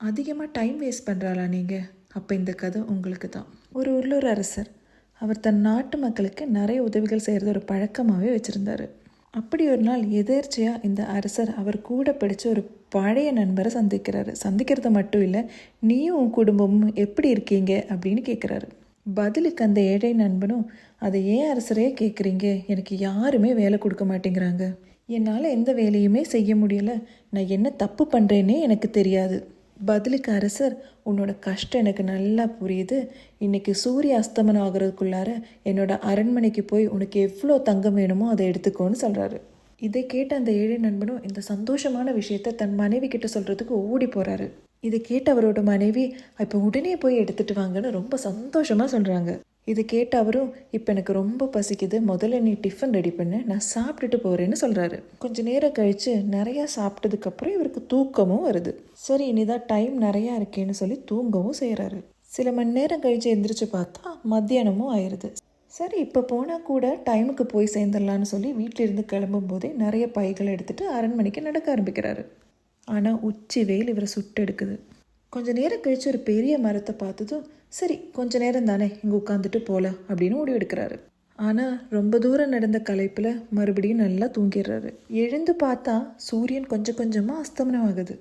அதிகமாக time waste பண்ணுறாளா நீங்கள்? அப்போ இந்த கதை உங்களுக்கு தான். ஒரு ஊரில் ஒரு அரசர். அவர் தன் நாட்டு மக்களுக்கு நிறைய உதவிகள் செய்கிறது ஒரு பழக்கமாகவே வச்சுருந்தார். அப்படி ஒரு நாள் எதேர்ச்சியாக இந்த அரசர் அவர் கூட படித்த ஒரு பழைய நண்பரை சந்திக்கிறாரு. சந்திக்கிறது மட்டும் இல்லை, நீயும் உன் குடும்பமும் எப்படி இருக்கீங்க அப்படின்னு கேட்குறாரு. பதிலுக்கு அந்த ஏழை நண்பனும், அதை ஏன் அரசரே கேட்குறீங்க? எனக்கு யாருமே வேலை கொடுக்க மாட்டேங்கிறாங்க. என்னால் எந்த வேலையுமே செய்ய முடியலை. நான் என்ன தப்பு பண்ணுறேன்னே எனக்கு தெரியாது. பதிலுக்கு அரசர், உன்னோட கஷ்டம் எனக்கு நல்லா புரியுது. இன்றைக்கி சூரிய அஸ்தமனம் ஆகிறதுக்குள்ளார என்னோட அரண்மனைக்கு போய் உனக்கு எவ்வளோ தங்கம் வேணுமோ அதை எடுத்துக்கோன்னு சொல்கிறாரு. இதை கேட்ட அந்த ஏழை நண்பனும் இந்த சந்தோஷமான விஷயத்த தன் மனைவி கிட்ட சொல்கிறதுக்கு ஓடி போகிறாரு. இதை கேட்ட அவரோட மனைவி, இப்போ உடனே போய் எடுத்துகிட்டு வாங்கன்னு ரொம்ப சந்தோஷமாக சொல்கிறாங்க. இதை கேட்ட அவரும், இப்போ எனக்கு ரொம்ப பசிக்குது, முதல்ல நீ டிஃபன் ரெடி பண்ணு, நான் சாப்பிட்டுட்டு போகிறேன்னு சொல்கிறாரு. கொஞ்சம் நேரம் கழித்து நிறையா சாப்பிட்டதுக்கப்புறம் இவருக்கு தூக்கமும் வருது. சரி, இனிதான் டைம் நிறையா இருக்கேன்னு சொல்லி தூங்கவும் செய்கிறாரு. சில மணி நேரம் கழித்து எந்திரிச்சு பார்த்தா மத்தியானமும் ஆயிடுது. சரி, இப்போ போனால் கூட டைமுக்கு போய் சேர்ந்துடலான்னு சொல்லி வீட்டிலிருந்து கிளம்பும் போதே நிறைய பைகளை எடுத்துகிட்டு அரண்மனைக்கு நடக்க ஆரம்பிக்கிறாரு. ஆனால் உச்சி வெயில் இவரை சுட்டு எடுக்குது. கொஞ்சம் நேரம் கழித்து ஒரு பெரிய மரத்தை பார்த்ததும், சரி கொஞ்ச நேரம் தானே இங்கே உட்காந்துட்டு போகலாம் அப்படின்னு முடிவு எடுக்கிறாரு. ஆனால் ரொம்ப தூரம் நடந்த களைப்பில் மறுபடியும் நல்லா தூங்கிடுறாரு. எழுந்து பார்த்தா சூரியன் கொஞ்சம் கொஞ்சமாக அஸ்தமனம் ஆகுது.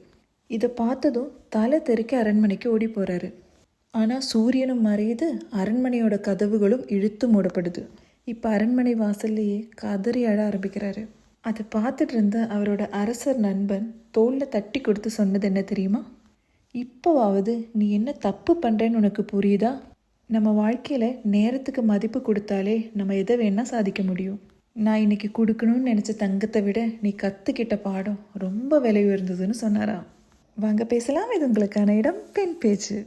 இதை பார்த்ததும் தலை தெறிக்க அரண்மனைக்கு ஓடி போகிறாரு. ஆனால் சூரியனும் மறையுது, அரண்மனையோட கதவுகளும் இழுத்து மூடப்படுது. இப்போ அரண்மனை வாசல்லையே கதறி அழ ஆரம்பிக்கிறாரு. அதை பார்த்துட்டு இருந்த அவரோட அரசர் நண்பன் தோளில் தட்டி கொடுத்து சொன்னது என்ன தெரியுமா? இப்போவாவது நீ என்ன தப்பு பண்ணுறேன்னு உனக்கு புரியுதா? நம்ம வாழ்க்கையில் நேரத்துக்கு மதிப்பு கொடுத்தாலே நம்ம எதை வேணால் சாதிக்க முடியும். நான் இன்னைக்கு கொடுக்கணும்னு நினச்ச தங்கத்தை விட நீ கற்றுக்கிட்ட பாடம் ரொம்ப விலை உயர்ந்ததுன்னு சொன்னாரா. வாங்க பேசலாம். இது உங்களுக்கான இடம் பெண் பேச்சு.